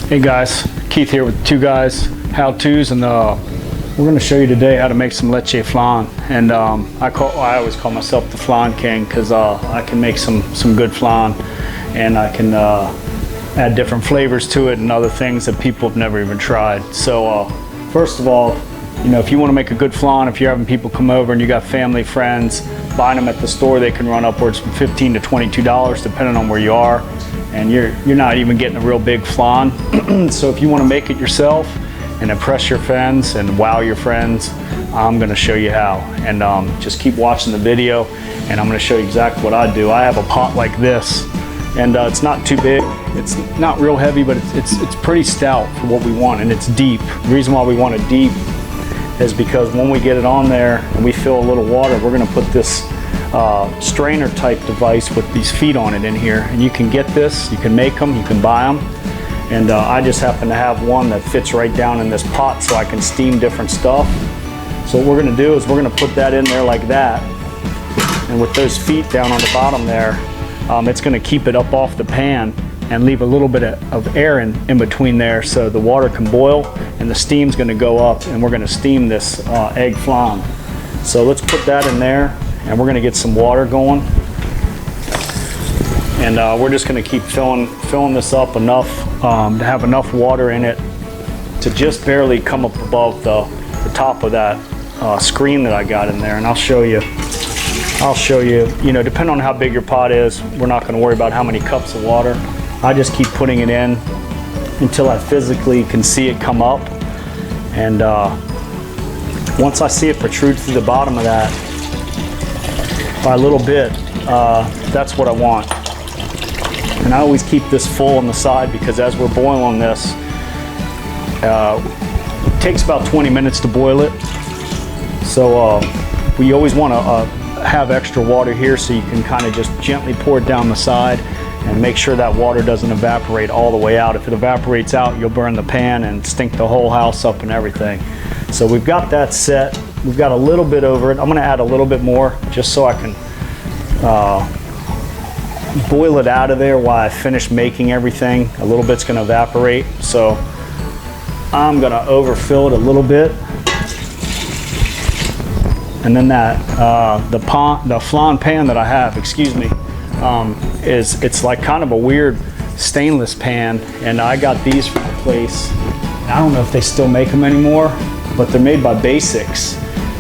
Hey guys, Keith here with Two Guys How-Tos, and we're going to show you today how to make some Leche Flan. And I always call myself the Flan King because I can make some good flan, and I can add different flavors to it and other things that people have never even tried. So first of all, you know, if you want to make a good flan, if you're having people come over and you got family, friends, buying them at the store, they can run upwards from $15 to $22 depending on where you are. And you're not even getting a real big flan. So if you want to make it yourself and impress your friends and wow your friends, I'm going to show you how. And just keep watching the video, and I'm going to show you exactly what I do. I have a pot like this, and it's not too big. It's not real heavy, but it's pretty stout for what we want, and it's deep. The reason why we want it deep is because when we get it on there and we fill a little water, we're going to put this strainer type device with these feet on it in here, and you can get this, you can make them, you can buy them, and I just happen to have one that fits right down in this pot so I can steam different stuff. So what we're going to do is we're going to put that in there like that, and with those feet down on the bottom there, it's going to keep it up off the pan and leave a little bit of air in between there so the water can boil and the steam's going to go up, and we're going to steam this egg flan. So let's put that in there, and we're going to get some water going, and we're just going to keep filling this up enough to have enough water in it to just barely come up above the top of that screen that I got in there. And I'll show you, you know, depending on how big your pot is, we're not going to worry about how many cups of water. I just keep putting it in until I physically can see it come up, and once I see it protrude through the bottom of that by a little bit, that's what I want. And I always keep this full on the side because as we're boiling this, it takes about 20 minutes to boil it. So we always want to have extra water here so you can kind of just gently pour it down the side and make sure that water doesn't evaporate all the way out. If it evaporates out, you'll burn the pan and stink the whole house up and everything. So we've got that set. We've got a little bit over it. I'm going to add a little bit more just so I can boil it out of there while I finish making everything. A little bit's going to evaporate, so I'm going to overfill it a little bit. And then that the flan pan that I have, excuse me, it's like kind of a weird stainless pan, and I got these from a place. I don't know if they still make them anymore, but they're made by Basics,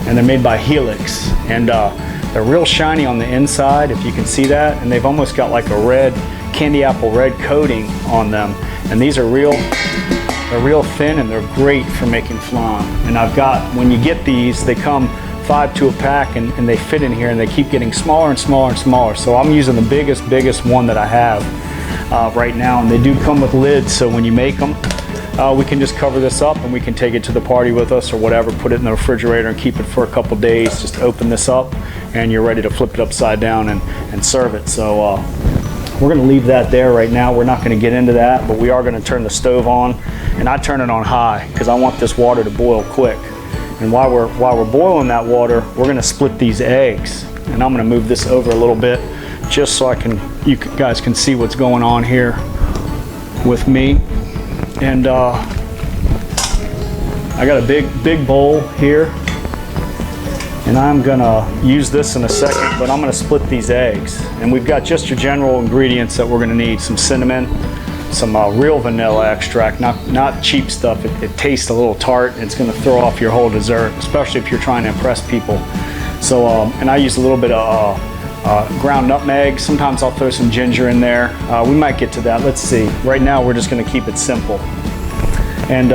and they're made by Helix, and they're real shiny on the inside, if you can see that, and they've almost got like a red, candy apple red coating on them. And these are they're real thin, and they're great for making flan. And I've got, when you get these, they come 5 to a pack, and they fit in here, and they keep getting smaller and smaller and smaller. So I'm using the biggest one that I have right now, and they do come with lids, so when you make them, we can just cover this up and we can take it to the party with us or whatever, put it in the refrigerator and keep it for a couple days. Just open this up and you're ready to flip it upside down and serve it. So we're going to leave that there right now. We're not going to get into that, but we are going to turn the stove on, and I turn it on high because I want this water to boil quick. And while we're boiling that water, we're going to split these eggs, and I'm going to move this over a little bit just so you guys can see what's going on here with me. And I got a big bowl here, and I'm gonna use this in a second, but I'm gonna split these eggs. And we've got just your general ingredients that we're gonna need: some cinnamon, some real vanilla extract, not cheap stuff. It tastes a little tart, and it's gonna throw off your whole dessert, especially if you're trying to impress people. So and I use a little bit of ground nutmeg. Sometimes I'll throw some ginger in there. We might get to that. Let's see. Right now we're just going to keep it simple. And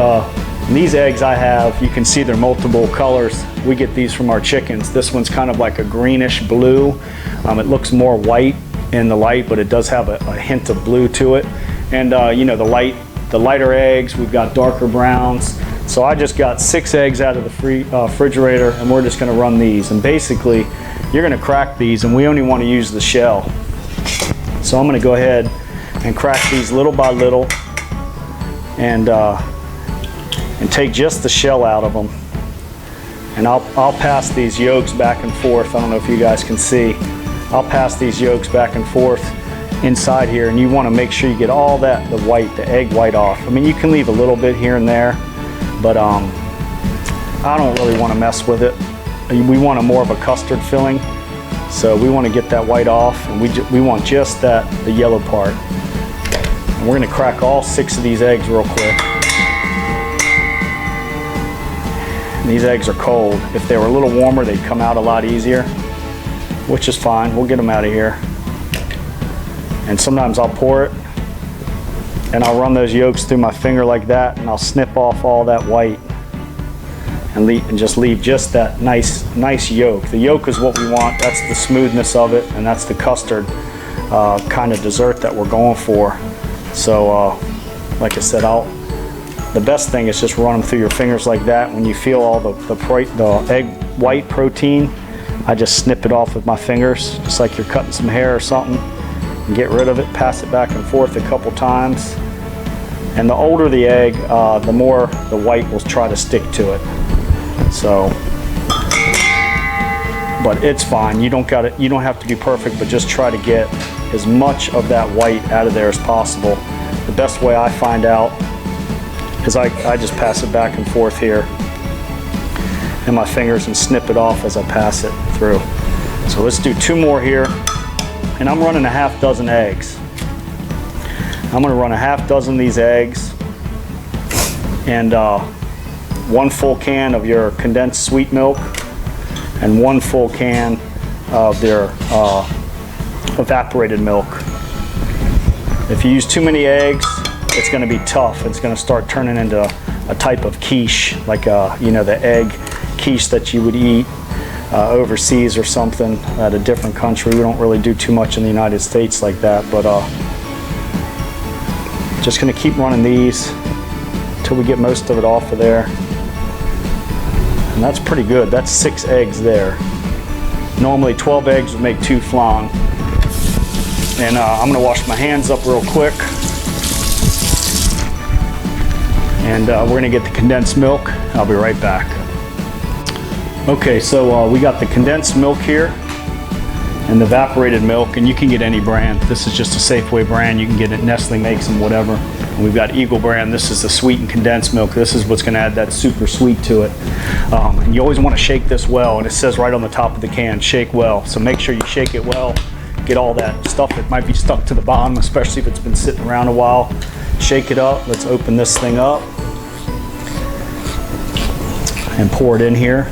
these eggs I have, you can see they're multiple colors. We get these from our chickens. This one's kind of like a greenish blue. It looks more white in the light, but it does have a hint of blue to it. And you know, the lighter eggs, we've got darker browns. So I just got 6 eggs out of the refrigerator, and we're just going to run these. And basically, you're going to crack these, and we only want to use the shell. So I'm going to go ahead and crack these little by little, and take just the shell out of them. And I'll pass these yolks back and forth. I don't know if you guys can see. I'll pass these yolks back and forth, inside here, and you want to make sure you get all that, the white, the egg white off. I mean, you can leave a little bit here and there, but I don't really want to mess with it. We want a more of a custard filling, so we want to get that white off, and we want just that, the yellow part. And we're going to crack all 6 of these eggs real quick. And these eggs are cold. If they were a little warmer, they'd come out a lot easier, which is fine. We'll get them out of here. And sometimes I'll pour it, and I'll run those yolks through my finger like that, and I'll snip off all that white. And just leave just that nice yolk. The yolk is what we want. That's the smoothness of it, and that's the custard kind of dessert that we're going for. So, like I said, the best thing is just run them through your fingers like that. When you feel all the egg white protein, I just snip it off with my fingers, just like you're cutting some hair or something, and get rid of it. Pass it back and forth a couple times. And the older the egg, the more the white will try to stick to it. So, but it's fine. You don't have to be perfect, but just try to get as much of that white out of there as possible. The best way I find out is I just pass it back and forth here in my fingers and snip it off as I pass it through. So let's do 2 more here, and I'm running a half dozen eggs. I'm going to run a half dozen of these eggs, and 1 full can of your condensed sweet milk, and 1 full can of their evaporated milk. If you use too many eggs, it's going to be tough. It's going to start turning into a type of quiche, like you know, the egg quiche that you would eat overseas or something at a different country. We don't really do too much in the United States like that, but just going to keep running these until we get most of it off of there. And that's pretty good. That's 6 eggs there. Normally 12 eggs would make 2 flan. And I'm going to wash my hands up real quick. And we're going to get the condensed milk. I'll be right back. Okay, so we got the condensed milk here and the evaporated milk, and you can get any brand. This is just a Safeway brand. You can get it, Nestle makes them, whatever. And we've got Eagle brand. This is the sweetened condensed milk. This is what's going to add that super sweet to it. And you always want to shake this well, and it says right on the top of the can, shake well. So make sure you shake it well. Get all that stuff that might be stuck to the bottom, especially if it's been sitting around a while. Shake it up. Let's open this thing up and pour it in here.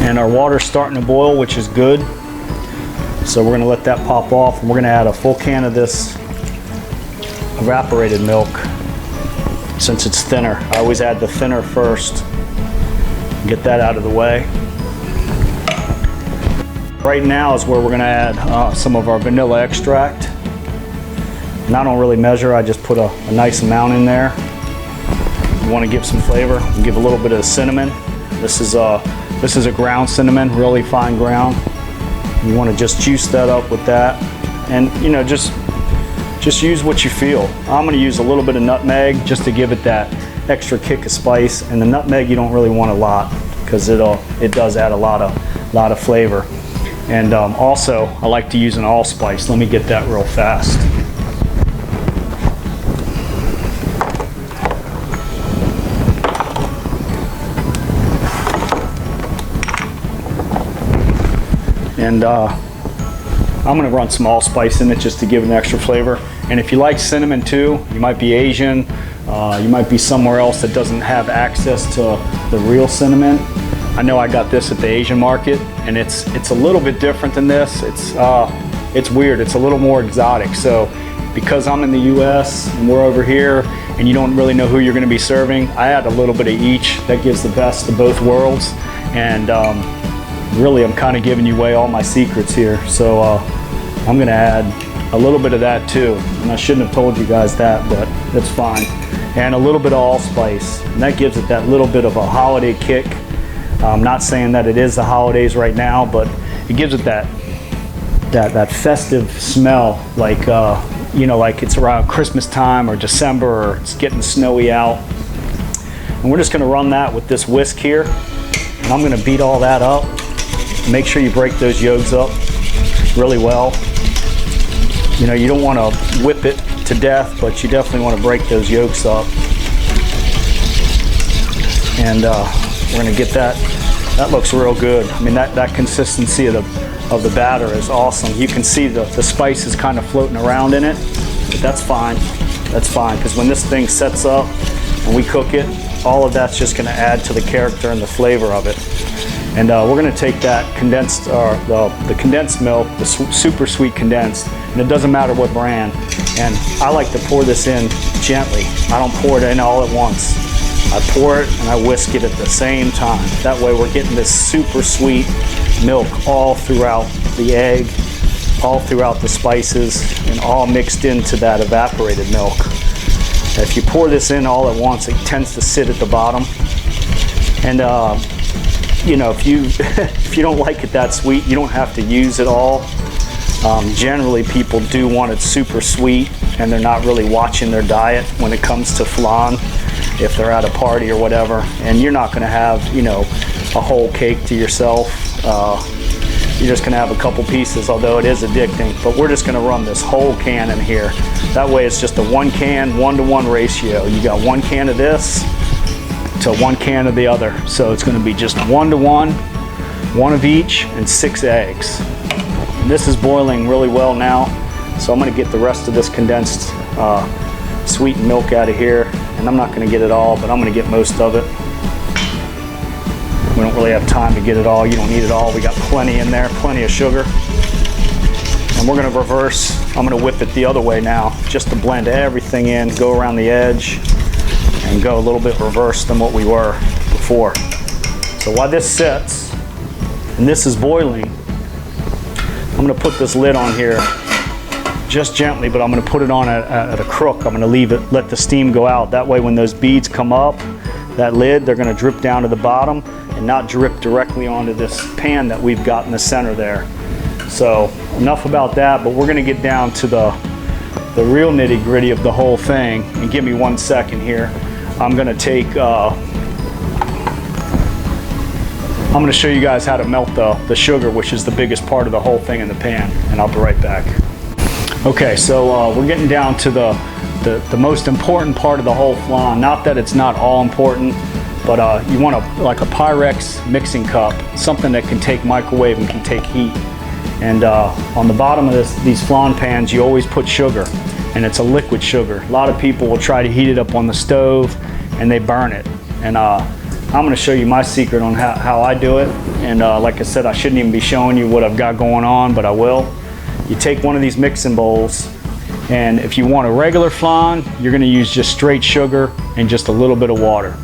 And our water's starting to boil, which is good. So we're going to let that pop off, and we're going to add a full can of this evaporated milk. Since it's thinner, I always add the thinner first. Get that out of the way. Right now is where we're going to add some of our vanilla extract. And I don't really measure, I just put a nice amount in there. You want to give some flavor, give a little bit of cinnamon. This is a ground cinnamon, really fine ground. You want to just juice that up with that, and you know, just use what you feel. I'm going to use a little bit of nutmeg just to give it that extra kick of spice. And the nutmeg you don't really want a lot, because it does add a lot of flavor. And also, I like to use an ALLSPICE. Let me get that real fast. And I'm going to run some ALLSPICE in it just to give it an extra flavor. And if you like cinnamon too, you might be Asian, you might be somewhere else that doesn't have access to the real cinnamon. I know I got this at the Asian market, and it's a little bit different than this. It's weird. It's a little more exotic. So because I'm in the U.S. and we're over here, and you don't really know who you're going to be serving, I add a little bit of each. That gives the best of both worlds. And really, I'm kind of giving you away all my secrets here. So I'm going to add a little bit of that too. And I shouldn't have told you guys that, but that's fine. And a little bit of ALLSPICE. And that gives it that little bit of a holiday kick. I'm not saying that it is the holidays right now, but it gives it that festive smell, like you know, like it's around Christmas time or December, or it's getting snowy out. And we're just going to run that with this whisk here, and I'm going to beat all that up. Make sure you break those yolks up really well. You know, you don't want to whip it to death, but you definitely want to break those yolks up. And we're going to get that. That looks real good. I mean, that consistency of the batter is awesome. You can see the spices kind of floating around in it, but that's fine. That's fine, because when this thing sets up and we cook it, all of that's just going to add to the character and the flavor of it. And we're going to take that condensed, the condensed milk, the super sweet condensed, and it doesn't matter what brand. And I like to pour this in gently. I don't pour it in all at once. I pour it and I whisk it at the same time. That way we're getting this super sweet milk all throughout the egg, all throughout the spices, and all mixed into that evaporated milk. If you pour this in all at once, it tends to sit at the bottom. And you know, if you don't like it that sweet, you don't have to use it all. Generally, people do want it super sweet, and they're not really watching their diet when it comes to flan, if they're at a party or whatever. And you're not going to have, you know, a whole cake to yourself. You're just going to have a couple pieces, although it is addicting. But we're just going to run this whole can in here. That way, it's just a 1 can, 1-to-1 ratio. You got 1 can of this to 1 can of the other. So it's going to be just 1-to-1, 1 of each, and 6 eggs. And this is boiling really well now, so I'm going to get the rest of this condensed sweetened milk out of here. And I'm not going to get it all, but I'm going to get most of it. We don't really have time to get it all. You don't need it all. We got plenty in there, plenty of sugar. And we're going to reverse. I'm going to whip it the other way now, just to blend everything in, go around the edge, and go a little bit reverse than what we were before. So while this sits and this is boiling, I'm going to put this lid on here just gently, but I'm going to put it on at a crook. I'm going to leave it, let the steam go out. That way when those beads come up, that lid, they're going to drip down to the bottom and not drip directly onto this pan that we've got in the center there. So enough about that, but we're going to get down to the real nitty gritty of the whole thing. And give me 1 second here. I'm going to take, I'm going to show you guys how to melt the sugar, which is the biggest part of the whole thing in the pan, and I'll be right back. Okay, so we're getting down to the most important part of the whole flan. Not that it's not all important, but you want like a Pyrex mixing cup, something that can take microwave and can take heat. And on the bottom of these flan pans, you always put sugar, and it's a liquid sugar. A lot of people will try to heat it up on the stove, and they burn it. And I'm going to show you my secret on how I do it. And like I said, I shouldn't even be showing you what I've got going on, but I will. You take one of these mixing bowls, and if you want a regular flan, you're going to use just straight sugar and just a little bit of water.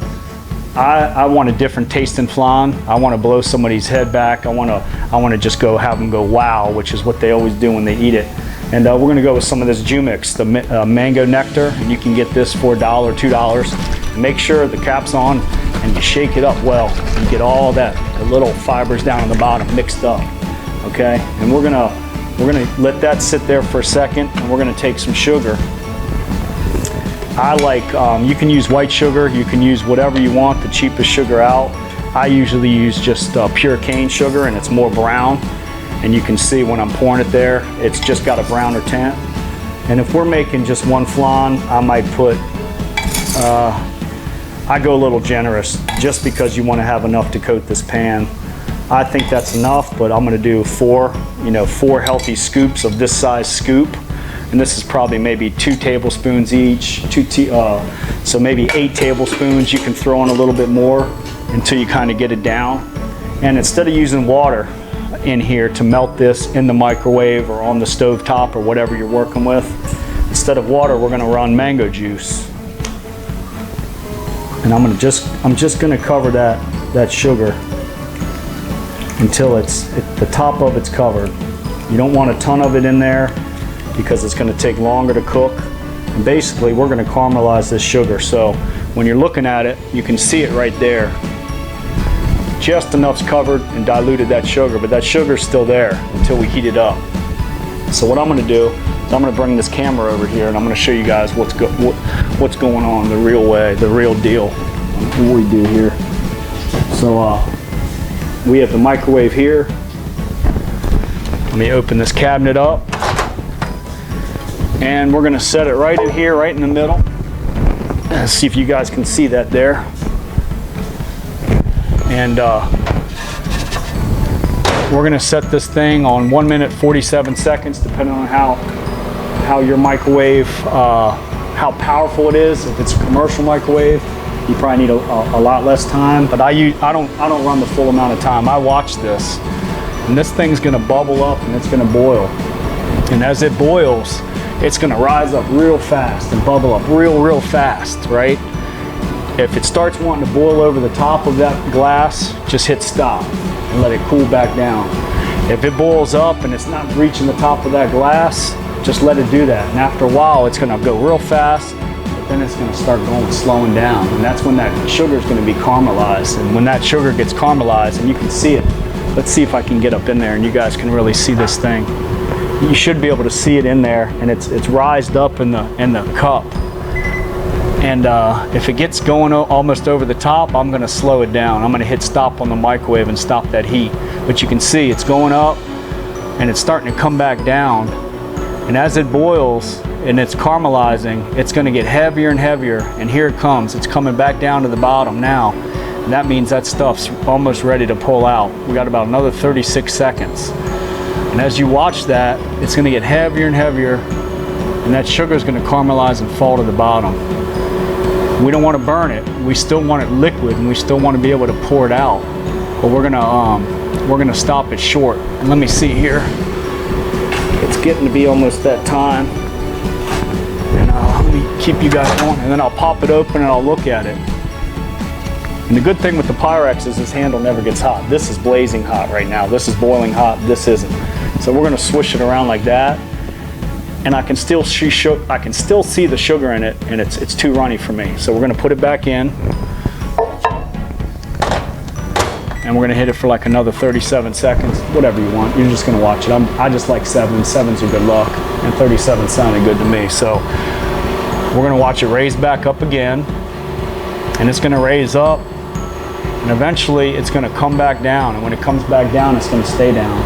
I want a different tasting flan. I want to blow somebody's head back. I want to just have them go wow, which is what they always do when they eat it. And we're going to go with some of this Jumix, the mango nectar, and you can get this for $1 or $2. Make sure the cap's on, and you shake it up well and get all the little fibers down on the bottom mixed up. Okay, and we're gonna let that sit there for a second, and we're gonna take some sugar. I like, you can use white sugar, you can use whatever you want, the cheapest sugar out. I usually use just pure cane sugar, and it's more brown. And you can see when I'm pouring it there, it's just got a browner tint. And if we're making just one flan, I might put, I go a little generous just because you want to have enough to coat this pan. I think that's enough, but I'm going to do 4 healthy scoops of this size scoop. And this is probably maybe 2 tablespoons each, so maybe 8 tablespoons. You can throw in a little bit more until you kind of get it down. And instead of using water in here to melt this in the microwave or on the stove top or whatever you're working with, instead of water, we're going to run mango juice. And I'm just going to cover that sugar until the top of it's covered. You don't want a ton of it in there because it's going to take longer to cook. And basically, we're going to caramelize this sugar. So when you're looking at it, you can see it right there. Just enough's covered and diluted that sugar, but that sugar's still there until we heat it up. So what I'm going to do is I'm going to bring this camera over here, and I'm going to show you guys what's going on the real way, the real deal. What we do here. So we have the microwave here. Let me open this cabinet up. And we're gonna set it right in here, right in the middle. Let's see if you guys can see that there. And we're gonna set this thing on 1 minute 47 seconds, depending on how your microwave, how powerful it is. If it's a commercial microwave, you probably need a lot less time. But I don't run the full amount of time. I watch this, and this thing's gonna bubble up and it's gonna boil. And as it boils, it's gonna rise up real fast and bubble up real fast, right? If it starts wanting to boil over the top of that glass, just hit stop and let it cool back down. If it boils up and it's not reaching the top of that glass, just let it do that. And after a while, it's gonna go real fast, but then it's gonna start slowing down. And that's when that sugar is gonna be caramelized. And when that sugar gets caramelized, and you can see it, let's see if I can get up in there and you guys can really see this thing. You should be able to see it in there, and it's rised up in the cup. And if it gets going almost over the top, I'm gonna slow it down. I'm gonna hit stop on the microwave and stop that heat. But you can see it's going up and it's starting to come back down. And as it boils and it's caramelizing, it's gonna get heavier and heavier. And here it comes, it's coming back down to the bottom now. And that means that stuff's almost ready to pull out. We got about another 36 seconds. And as you watch that, it's gonna get heavier and heavier, and that sugar is gonna caramelize and fall to the bottom. We don't wanna burn it. We still want it liquid, and we still wanna be able to pour it out. But we're gonna stop it short. And let me see here. It's getting to be almost that time. And let me keep you guys going, and then I'll pop it open and I'll look at it. And the good thing with the Pyrex is this handle never gets hot. This is blazing hot right now. This is boiling hot, this isn't. So we're gonna swish it around like that, and I can still see the sugar in it, and it's too runny for me. So we're gonna put it back in, and we're gonna hit it for like another 37 seconds, whatever you want. You're just gonna watch it. I just like 7. 7's a good luck, and 37 sounded good to me. So we're gonna watch it raise back up again, and it's gonna raise up, and eventually it's gonna come back down, and when it comes back down, it's gonna stay down.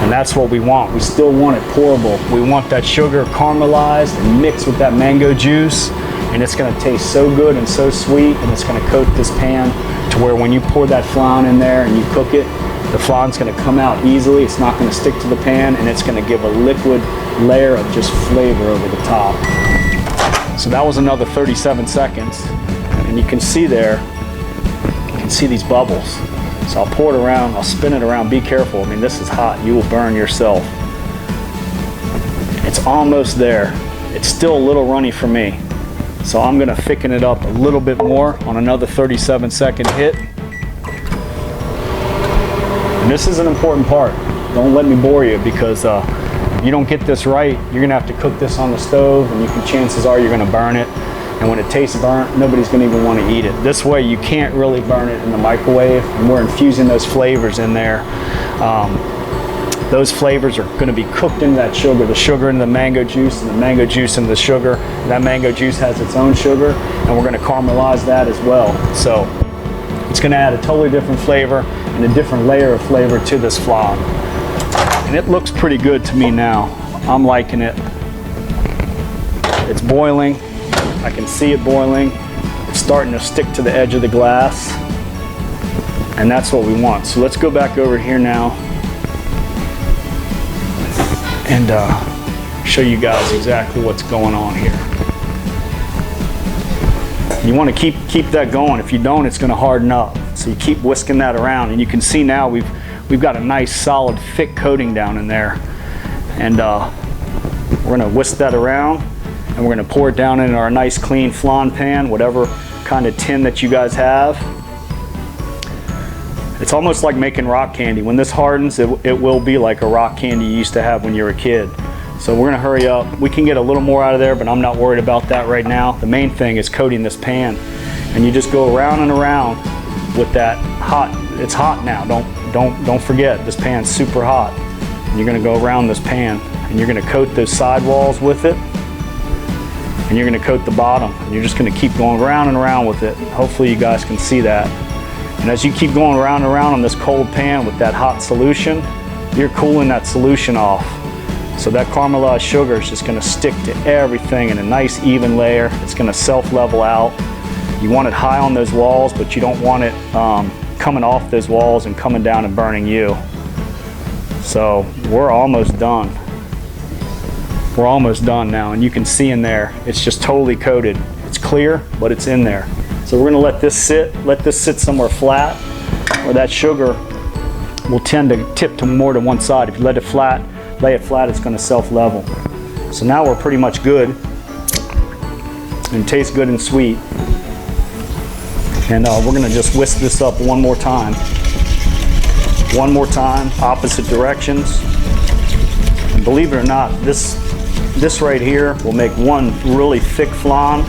And that's what we want. We still want it pourable. We want that sugar caramelized and mixed with that mango juice, and it's gonna taste so good and so sweet, and it's gonna coat this pan to where when you pour that flan in there and you cook it, the flan's gonna come out easily. It's not gonna stick to the pan, and it's gonna give a liquid layer of just flavor over the top. So that was another 37 seconds, and you can see there, you can see these bubbles. So I'll pour it around, I'll spin it around, be careful. I mean, this is hot, you will burn yourself. It's almost there. It's still a little runny for me. So I'm gonna thicken it up a little bit more on another 37-second hit. And this is an important part. Don't let me bore you, because if you don't get this right, you're gonna have to cook this on the stove, and chances are you're gonna burn it. And when it tastes burnt, nobody's gonna even want to eat it. This way you can't really burn it in the microwave, and we're infusing those flavors in there. Those flavors are gonna be cooked into that sugar, the sugar into the mango juice, and the mango juice into the sugar. And that mango juice has its own sugar, and we're gonna caramelize that as well. So it's gonna add a totally different flavor and a different layer of flavor to this flan. And it looks pretty good to me now. I'm liking it. It's boiling. I can see it boiling. It's starting to stick to the edge of the glass, and that's what we want. So let's go back over here now and show you guys exactly what's going on here. You want to keep that going. If you don't, it's going to harden up. So you keep whisking that around, and you can see now we've got a nice solid thick coating down in there, and we're going to whisk that around. And we're going to pour it down in our nice clean flan pan, whatever kind of tin that you guys have. It's almost like making rock candy. When this hardens, it will be like a rock candy you used to have when you were a kid. So we're going to hurry up. We can get a little more out of there, but I'm not worried about that right now. The main thing is coating this pan. And you just go around and around with that hot. It's hot now. Don't forget, this pan's super hot. And you're going to go around this pan, and you're going to coat those side walls with it. And you're gonna coat the bottom, and you're just gonna keep going around and around with it. Hopefully you guys can see that. And as you keep going around and around on this cold pan with that hot solution, you're cooling that solution off. So that caramelized sugar is just going to stick to everything in a nice even layer. It's going to self-level out. You want it high on those walls, but you don't want it coming off those walls and coming down and burning you. So we're almost done. We're almost done now, and you can see in there, it's just totally coated. It's clear, but it's in there. So we're gonna let this sit somewhere flat, where that sugar will tend to tip to more to one side. If you lay it flat, it's gonna self-level. So now we're pretty much good, and tastes good and sweet. And we're gonna just whisk this up one more time. One more time, opposite directions. And believe it or not, this right here will make one really thick flan,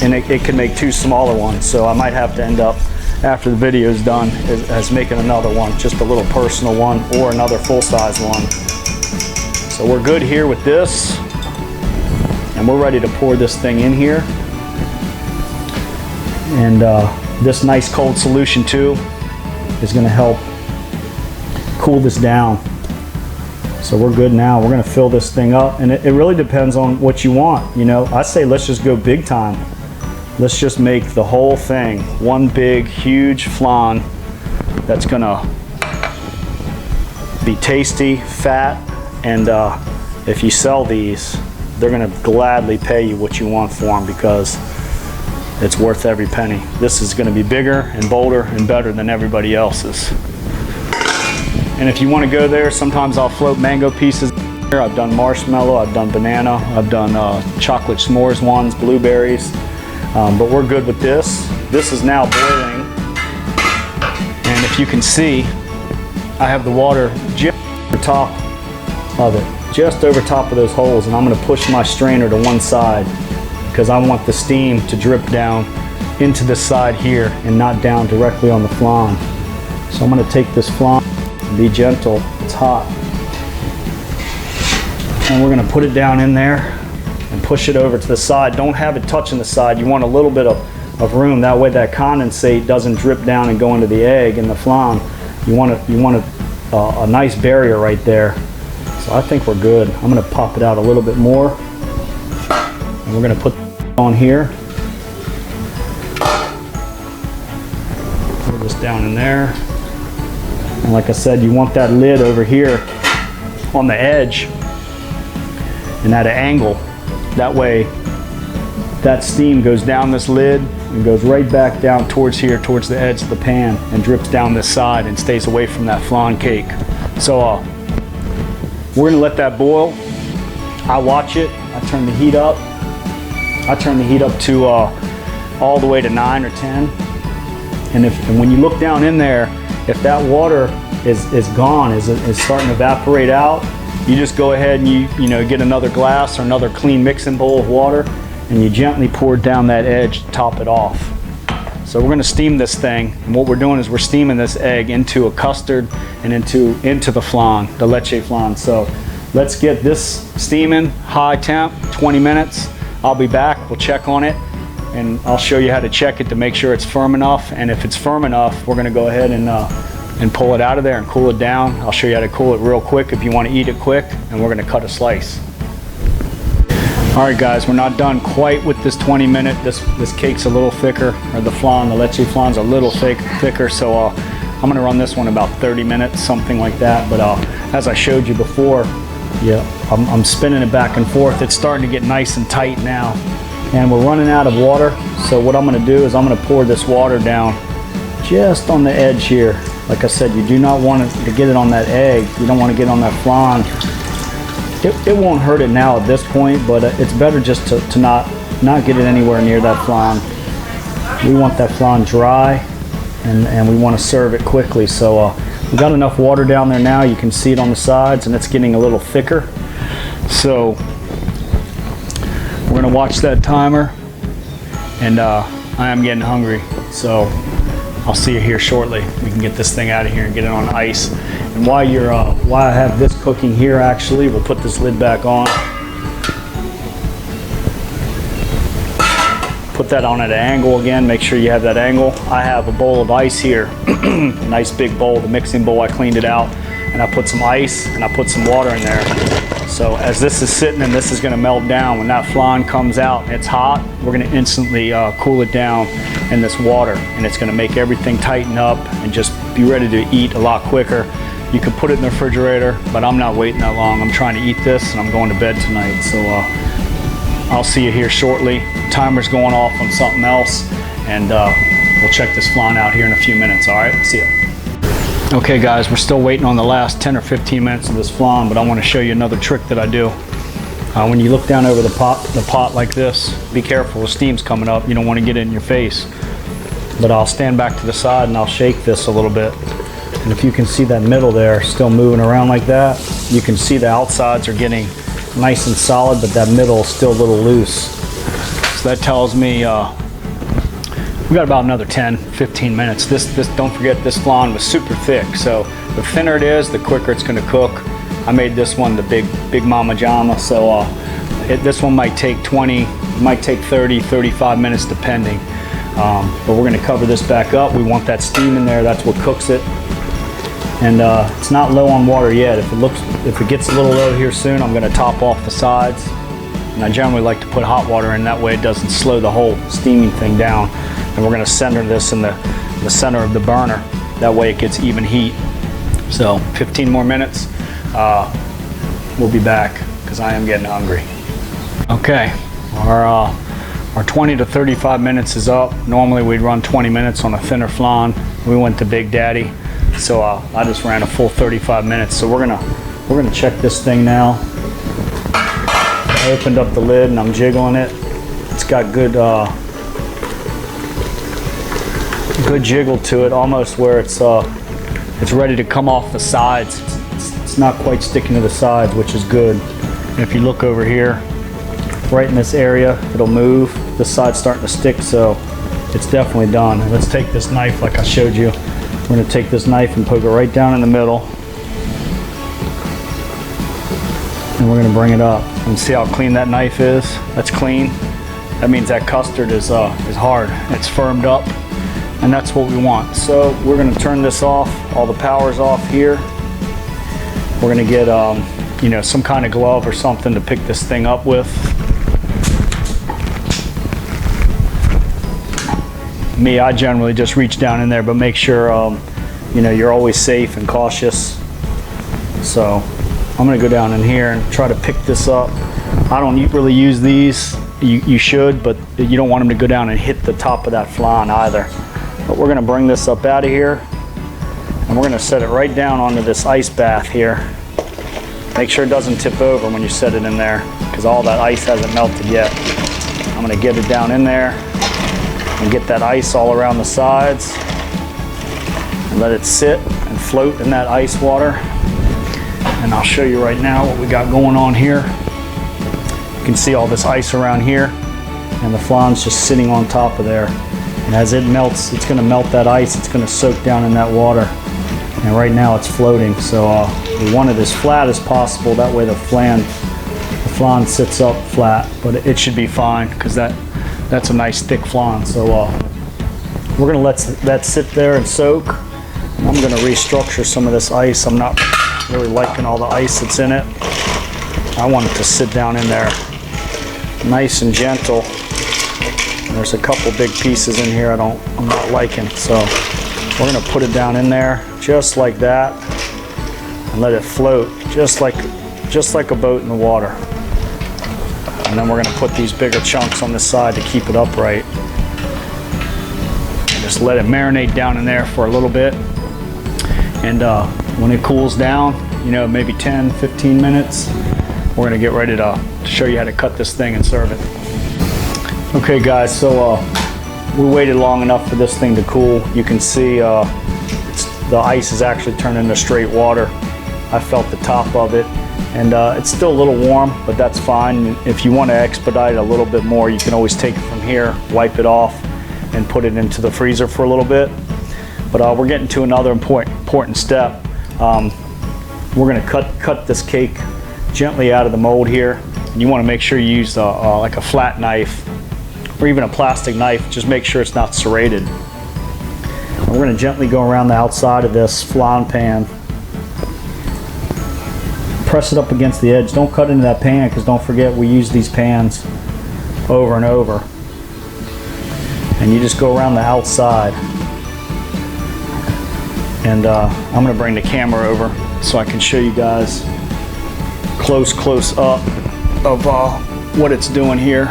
and it can make two smaller ones. So I might have to end up, after the video is done, as making another one, just a little personal one or another full-size one. So we're good here with this, and we're ready to pour this thing in here. And this nice cold solution too is going to help cool this down. So we're good now. We're going to fill this thing up, and it really depends on what you want. You know, I say let's just go big time. Let's just make the whole thing one big, huge flan that's going to be tasty, fat, and if you sell these, they're going to gladly pay you what you want for them, because it's worth every penny. This is going to be bigger and bolder and better than everybody else's. And if you want to go there, sometimes I'll float mango pieces here. I've done marshmallow, I've done banana, I've done chocolate s'mores ones, blueberries. But we're good with this. This is now boiling. And if you can see, I have the water just over top of it, just over top of those holes. And I'm going to push my strainer to one side, because I want the steam to drip down into this side here and not down directly on the flan. So I'm going to take this flan, be gentle, it's hot, and we're going to put it down in there and push it over to the side. Don't have it touching the side. You want a little bit of room, that way that condensate doesn't drip down and go into the egg and the flan. You want a nice barrier right there. So I think we're good. I'm going to pop it out a little bit more, and we're going to put on here. Put this down in there. And like I said, you want that lid over here on the edge and at an angle. That way that steam goes down this lid and goes right back down towards here, towards the edge of the pan, and drips down this side and stays away from that flan cake. So we're gonna let that boil. I watch it, I turn the heat up. I turn the heat up to all the way to 9 or 10. And when you look down in there, if that water is gone, is starting to evaporate out, you just go ahead and you know, get another glass or another clean mixing bowl of water, and you gently pour it down that edge to top it off. So we're going to steam this thing, and what we're doing is we're steaming this egg into a custard and into the flan, the Leche Flan. So let's get this steaming, high temp, 20 minutes. I'll be back, we'll check on it, and I'll show you how to check it to make sure it's firm enough. And if it's firm enough, we're going to go ahead and pull it out of there and cool it down. I'll show you how to cool it real quick if you want to eat it quick, and we're going to cut a slice. All right guys, we're not done quite with this 20-minute. This cake's a little thicker, or the flan, the Leche Flan's a little thicker, so I'm going to run this one about 30 minutes, something like that. But as I showed you before, yeah, I'm spinning it back and forth. It's starting to get nice and tight now, and we're running out of water. So what I'm going to do is I'm going to pour this water down just on the edge here. Like I said, you do not want to get it on that egg. You don't want to get on that flan. It won't hurt it now at this point, but it's better just to not get it anywhere near that flan. We want that flan dry, and we want to serve it quickly. So we've got enough water down there now. You can see it on the sides, and it's getting a little thicker. So we're going to watch that timer, and I am getting hungry. So I'll see you here shortly. We can get this thing out of here and get it on ice. And while I have this cooking here, actually, we'll put this lid back on. Put that on at an angle again. Make sure you have that angle. I have a bowl of ice here, a nice big bowl, the mixing bowl. I cleaned it out. and I put some ice and I put some water in there. So as this is sitting and this is gonna melt down, when that flan comes out and it's hot, we're gonna instantly cool it down in this water, and it's gonna make everything tighten up and just be ready to eat a lot quicker. You can put it in the refrigerator, but I'm not waiting that long. I'm trying to eat this and I'm going to bed tonight. So I'll see you here shortly. Timer's going off on something else, and we'll check this flan out here in a few minutes. All right, see ya. Okay guys, we're still waiting on the last 10 or 15 minutes of this flan, but I want to show you another trick that I do. When you look down over the pot like this, be careful, the steam's coming up. You don't want to get it in your face. But I'll stand back to the side and I'll shake this a little bit. And if you can see that middle there still moving around like that, you can see the outsides are getting nice and solid, but that middle is still a little loose. So that tells me we got about another 10-15 minutes. This don't forget, this flan was super thick, so the thinner it is, the quicker it's going to cook. I made this one the big mama jama, so this one might take 20, might take 30-35 minutes depending. But we're going to cover this back up. We want that steam in there. That's what cooks it. And it's not low on water yet. If it gets a little low here soon, I'm going to top off the sides. And I generally like to put hot water in, that way it doesn't slow the whole steaming thing down. And we're going to center this in the center of the burner. That way it gets even heat. So 15 more minutes. We'll be back because I am getting hungry. Okay, our 20 to 35 minutes is up. Normally we'd run 20 minutes on a thinner flan. We went to Big Daddy, so I just ran a full 35 minutes. So we're gonna check this thing now. I opened up the lid and I'm jiggling it. It's got good jiggle to it, almost where it's ready to come off the sides. It's not quite sticking to the sides, which is good. And if you look over here, right in this area, it'll move. This side's starting to stick, so it's definitely done. Let's take this knife like I showed you. We're going to take this knife and poke it right down in the middle. And we're going to bring it up. And see how clean that knife is? That's clean. That means that custard is hard. It's firmed up, and that's what we want. So we're going to turn this off. All the power's off here. We're going to get you know, some kind of glove or something to pick this thing up with. Me, I generally just reach down in there, but make sure you know, you're always safe and cautious. So I'm gonna go down in here and try to pick this up. I don't really use these. You should, but you don't want them to go down and hit the top of that flan either. But we're gonna bring this up out of here, and we're gonna set it right down onto this ice bath here. Make sure it doesn't tip over when you set it in there, because all that ice hasn't melted yet. I'm gonna get it down in there and get that ice all around the sides and let it sit and float in that ice water. And I'll show you right now what we got going on here. You can see all this ice around here, and the flan's just sitting on top of there. And as it melts, it's gonna melt that ice, it's gonna soak down in that water. And right now it's floating, so we want it as flat as possible, that way the flan sits up flat, but it should be fine, because that's a nice thick flan. So we're gonna let that sit there and soak. I'm gonna restructure some of this ice. I'm not really liking all the ice that's in it. I want it to sit down in there nice and gentle. There's a couple big pieces in here I'm not liking, so we're gonna put it down in there just like that and let it float just like a boat in the water. And then we're going to put these bigger chunks on this side to keep it upright. And just let it marinate down in there for a little bit. And when it cools down, you know, maybe 10-15 minutes, we're going to get ready to show you how to cut this thing and serve it. Okay guys, so we waited long enough for this thing to cool. You can see the ice is actually turned into straight water. I felt the top of it. And it's still a little warm, but that's fine. If you want to expedite a little bit more, you can always take it from here, wipe it off, and put it into the freezer for a little bit. But we're getting to another important step. We're going to cut this cake gently out of the mold here. And you want to make sure you use like a flat knife or even a plastic knife. Just make sure it's not serrated. And we're going to gently go around the outside of this flan pan press it up against the edge. Don't cut into that pan, because don't forget we use these pans over and over. And you just go around the outside. And I'm going to bring the camera over so I can show you guys close up of what it's doing here.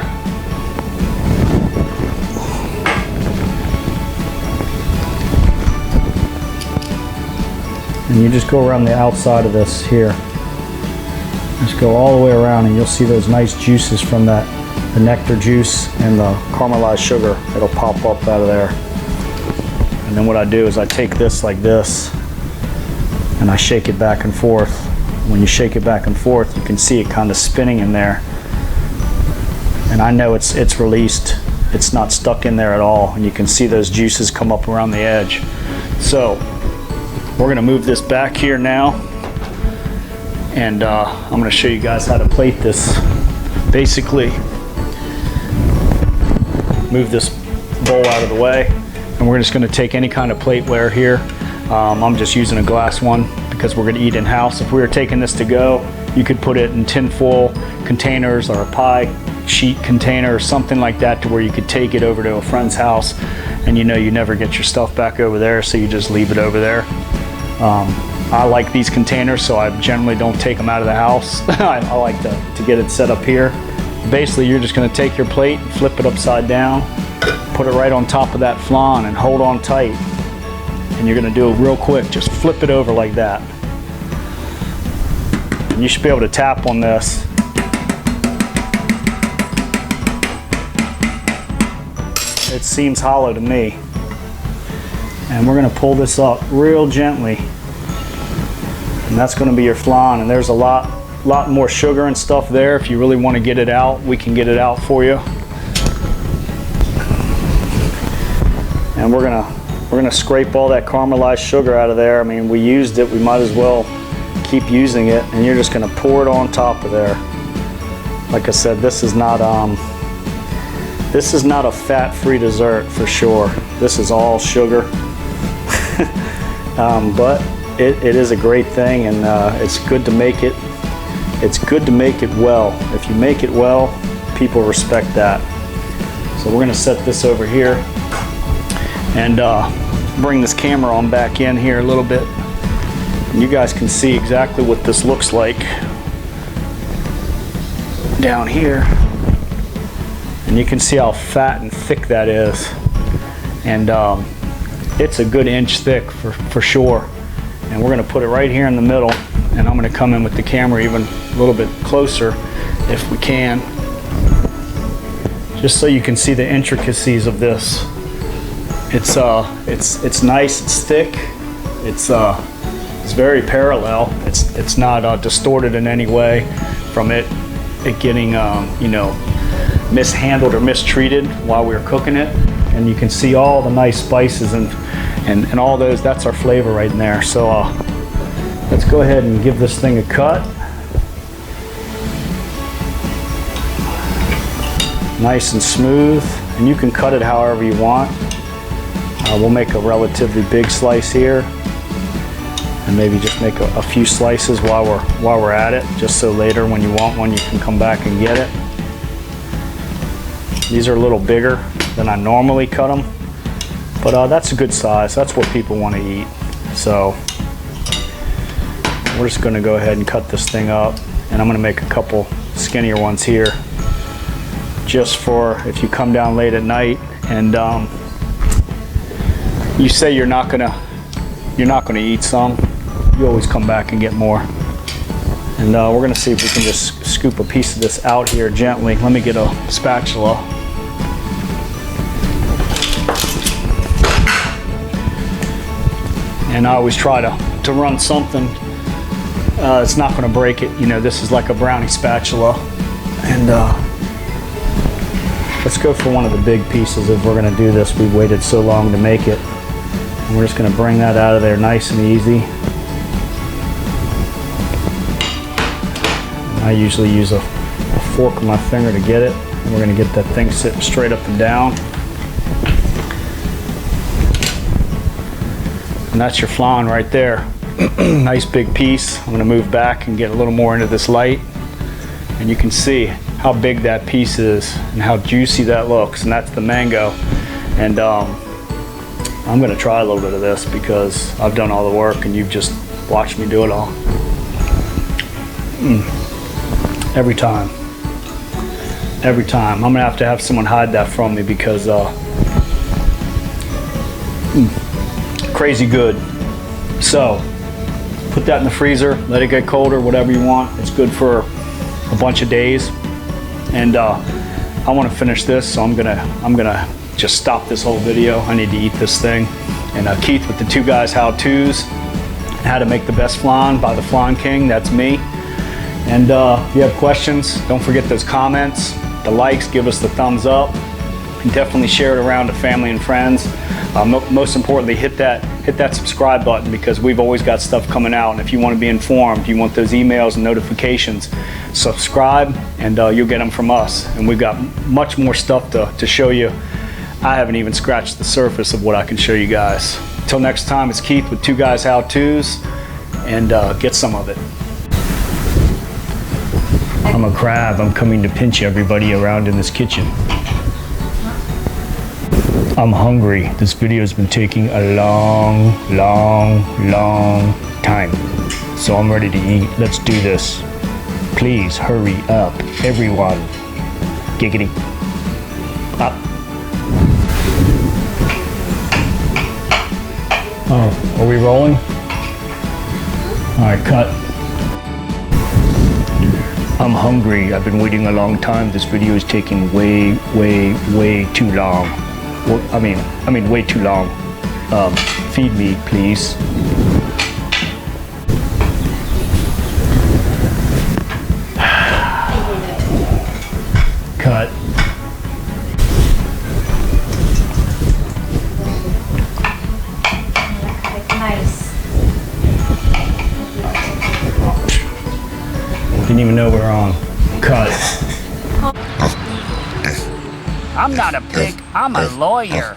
And you just go around the outside of this here. Just go all the way around, and you'll see those nice juices from that, the nectar juice and the caramelized sugar. It'll pop up out of there. And then what I do is I take this like this, and I shake it back and forth. When you shake it back and forth, you can see it kind of spinning in there. And I know it's released. It's not stuck in there at all. And you can see those juices come up around the edge. So we're going to move this back here now. And I'm going to show you guys how to plate this. Basically, move this bowl out of the way. And we're just going to take any kind of plateware here. I'm just using a glass one because we're going to eat in house. If we were taking this to go, you could put it in tin foil containers or a pie sheet container or something like that, to where you could take it over to a friend's house, and you know you never get your stuff back over there, so you just leave it over there. I like these containers, so I generally don't take them out of the house. I like to get it set up here. Basically, you're just going to take your plate, flip it upside down, put it right on top of that flan, and hold on tight. And you're going to do it real quick. Just flip it over like that. And you should be able to tap on this. It seems hollow to me. And we're going to pull this up real gently. And that's going to be your flan. And there's a lot more sugar and stuff there. If you really want to get it out, we can get it out for you. And we're gonna scrape all that caramelized sugar out of there. I mean, we used it, we might as well keep using it. And you're just gonna pour it on top of there. Like I said, this is not a fat-free dessert for sure. This is all sugar. But it is a great thing, and it's good to make it. It's good to make it well. If you make it well, people respect that. So we're gonna set this over here and bring this camera on back in here a little bit. And you guys can see exactly what this looks like down here. And you can see how fat and thick that is. And it's a good inch thick for sure. And we're gonna put it right here in the middle. And I'm gonna come in with the camera even a little bit closer if we can. Just so you can see the intricacies of this. It's nice, it's thick, it's very parallel. It's not distorted in any way from it getting you know, mishandled or mistreated while we were cooking it. And you can see all the nice spices and all those. That's our flavor right in there. So let's go ahead and give this thing a cut. Nice and smooth, and you can cut it however you want. We'll make a relatively big slice here, and maybe just make a few slices while we're at it, just so later when you want one, you can come back and get it. These are a little bigger than I normally cut them, but that's a good size. That's what people want to eat. So we're just going to go ahead and cut this thing up, and I'm going to make a couple skinnier ones here, just for if you come down late at night and you say you're not gonna eat some, you always come back and get more. And we're gonna see if we can just scoop a piece of this out here gently. Let me get a spatula. And I always try to run something. It's not gonna break it. You know, this is like a brownie spatula. And let's go for one of the big pieces if we're gonna do this. We've waited so long to make it. And we're just going to bring that out of there nice and easy. And I usually use a fork with my finger to get it. And we're going to get that thing sitting straight up and down. And that's your flan right there. Nice big piece. I'm gonna move back and get a little more into this light. And you can see how big that piece is and how juicy that looks. And that's the mango. And I'm gonna try a little bit of this because I've done all the work and you've just watched me do it all. Every time. Every time. I'm gonna have someone hide that from me because crazy good. So put that in the freezer, let it get colder, whatever you want. It's good for a bunch of days. And I want to finish this, so I'm gonna just stop this whole video. I need to eat this thing. And Keith with the Two Guys How-Tos, how to make the best flan by the Flan King. That's me. And if you have questions, don't forget those comments, the likes, give us the thumbs up, and definitely share it around to family and friends. Most importantly, hit that subscribe button because we've always got stuff coming out. And if you want to be informed, you want those emails and notifications, subscribe and you'll get them from us. And we've got much more stuff to show you. I haven't even scratched the surface of what I can show you guys. Until next time, it's Keith with Two Guys How-Tos, and get some of it. I'm a crab. I'm coming to pinch everybody around in this kitchen. I'm hungry. This video has been taking a long time. So I'm ready to eat. Let's do this. Please hurry up, everyone. Giggity. Up. Oh, are we rolling? All right, cut. I'm hungry. I've been waiting a long time. This video is taking way too long. Well, I mean way too long. Feed me, please. Cut. Nice. Didn't even know we were on. Cut. I'm not a pig, I'm a lawyer.